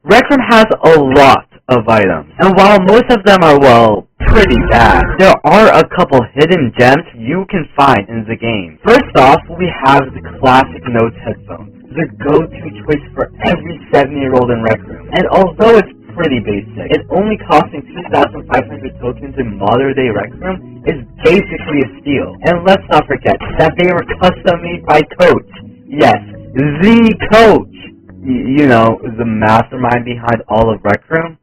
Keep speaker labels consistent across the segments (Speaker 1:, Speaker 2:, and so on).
Speaker 1: Rec Room has a lot of items, and while most of them are, well, pretty bad, there are a couple hidden gems you can find in the game. First off, we have the classic Notes headphones, the go-to choice for every 7-year-old in Rec Room. And although it's pretty basic, it only costing 2,500 tokens in modern-day Rec Room is basically a steal. And let's not forget that they were custom-made by Coach. Yes, the Coach! You know, the mastermind behind all of Rec Room.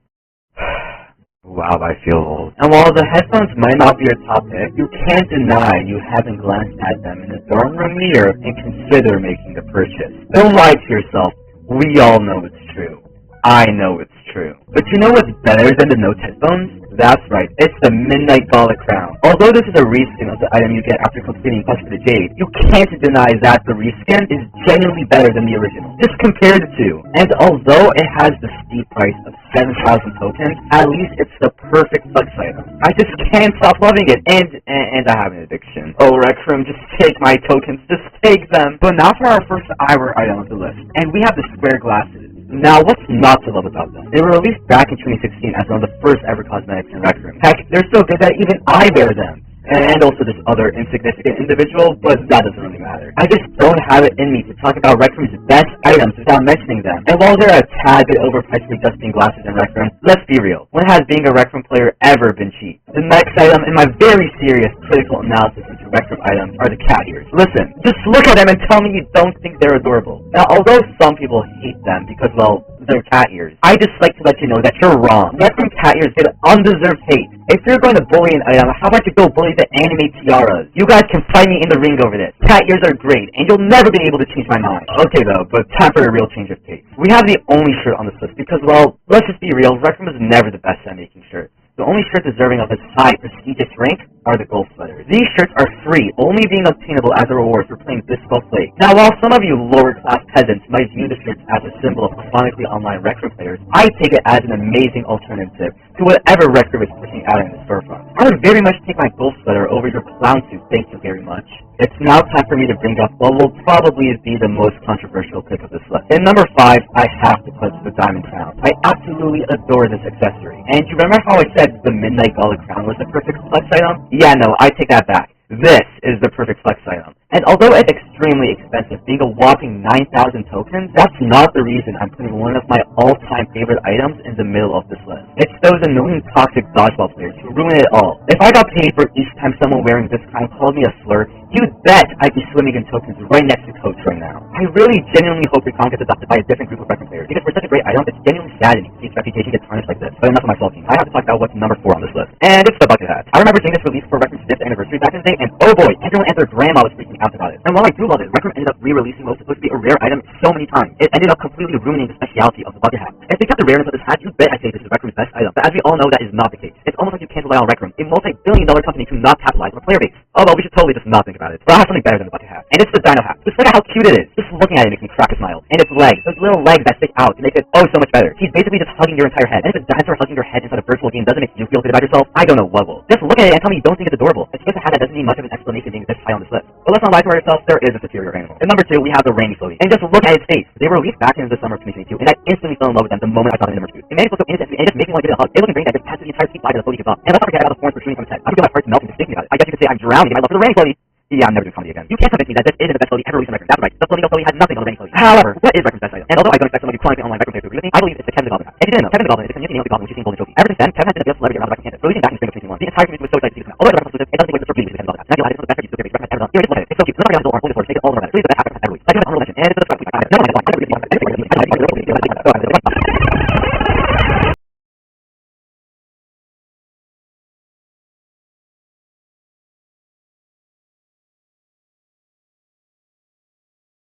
Speaker 1: Wow, I feel old. And while the headphones might not be your top pick, you can't deny you haven't glanced at them in the dorm room mirror and consider making the purchase. Don't lie to yourself. We all know it's true. I know it's true. But you know what's better than the Notes headphones? That's right, it's the Midnight Gala Crown. Although this is a reskin of the item you get after completing Quest for the Jade, you can't deny that the reskin is genuinely better than the original. Just compare the two. And although it has the steep price of 7,000 tokens, at least it's the perfect flex item. I just can't stop loving it, and I have an addiction. Oh, Rec Room, just take my tokens, just take them. But now for our first eyewear item on the list, and we have the square glasses. Now, what's not to love about them? They were released back in 2016 as one of the first ever cosmetics in Rec Room. Heck, they're so good that even I wear them. And also this other insignificant individual, but that doesn't really matter. I just don't have it in me to talk about Rec Room's best items without mentioning them. And while they're a tad bit overpriced for just being glasses in Rec Room, let's be real. When has being a Rec Room player ever been cheap? The next item in my very serious critical analysis into Rec Room items are the cat ears. Listen, just look at them and tell me you don't think they're adorable. Now, although some people hate them because, well, they're cat ears, I just like to let you know that you're wrong. Rec Room cat ears get undeserved hate. If you're going to bully an item, how about you go bully the anime tiaras? You guys can fight me in the ring over this. Cat ears are great, and you'll never be able to change my mind. Okay though, but time for a real change of pace. We have the only shirt on this list because, well, let's just be real, Rec Room is never the best at making shirts. The only shirts deserving of this high, prestigious rank are the gold sweaters. These shirts are free, only being obtainable as a reward for playing Bisco Flake. Now, while some of you lower-class peasants might view the shirts as a symbol of chronically online Rec Room players, I take it as an amazing alternative to whatever Rec Room is pushing out in the storefront. I would very much take my gold sweater over your clown suit, thank you very much. It's now time for me to bring up what will probably be the most controversial pick of this list. In number 5, I have to put the Diamond Crown. I absolutely adore this accessory. And you remember how I said the Midnight Gala Crown was the perfect flex item? Yeah, no, I take that back. This is the perfect flex item. And although it's extremely expensive, being a whopping 9,000 tokens, that's not the reason I'm putting one of my all-time favorite items in the middle of this list. It's those annoying toxic dodgeball players who ruin it all. If I got paid for each time someone wearing this crown called me a slur, you'd bet I'd be swimming in tokens right next to Coach right now. I really genuinely hope your crown gets adopted by a different group of Rec Room players, because for such a great item, it's genuinely saddening to see its reputation get tarnished like this. But enough of my sulking. I have to talk about what's number 4 on this list. And it's the bucket hat. I remember seeing this released for Rec Room's 5th anniversary back in the day, and oh boy, everyone and their grandma was freaking out about it. And while I do love it, Rec Room ended up re-releasing what was supposed to be a rare item so many times. It ended up completely ruining the speciality of the bucket hat. If they kept the rareness of this hat, you'd bet I'd say this is Rec Room's best item. But as we all know, that is not the case. It's almost like you can't rely on Rec Room, a multi-billion-dollar company, to not capitalize on a player base. Although we should totally just not think about it. But I have something better than the bucket hat. And it's the dino hat. Just look at how cute it is. Just looking at it makes me crack a smile. And its legs, those little legs that stick out to make it oh so much better. He's basically just hugging your entire head. And if a dinosaur hugging your head inside a virtual game doesn't make you feel good about yourself, I don't know what will. Just look at it and tell me you don't think it's adorable. It's just a hat that doesn't need much of an explanation being this high on this list. But let's not lie to ourselves, there is a superior animal. And number 2, we have the Rainy Floaty. And just look at its face. They were released back in the summer of 2022, and I instantly fell in love with them the moment I saw them in number 2. It made it look so innocent, and it just makes me want to give it a hug. It looking great that just passes the entire seat slide of the floaty gives up. And let's not forget about the horns protruding from its head. I can feel my heart melting just thinking about it. I guess you could say I'm drowning in my love for the Rainy Floaty. Yeah, I'm never doing comedy again. You can't convince me that this isn't the best floaty ever released on Rec Room. That's right. The floating floaty has nothing on the Rainy Floaty. However, what is Rec Room's best item? And although I don't expect some of you chronically online Rec Room players to agree with me, I believe it's the Kevin the Goblin hat. If you didn't know, Kevin the Goblin is the community goblin which you see in Golden Trophy. Ever since then, Kevin has been a big celebrity around the Rec Room campus. Releasing back in spring of 2021, the entire community was so excited to see this now. Although it's a Rec Room exclusive, it doesn't take away the surprise because Kevin the Goblin hat. Now you'll have it, it's one of the best reviews Rec Room has ever done. Here, just look at it. It's so cute. Let's not forget how the orange make it all the more better. It's really the best hat ever released. Like, honorable mention, and it's the best one.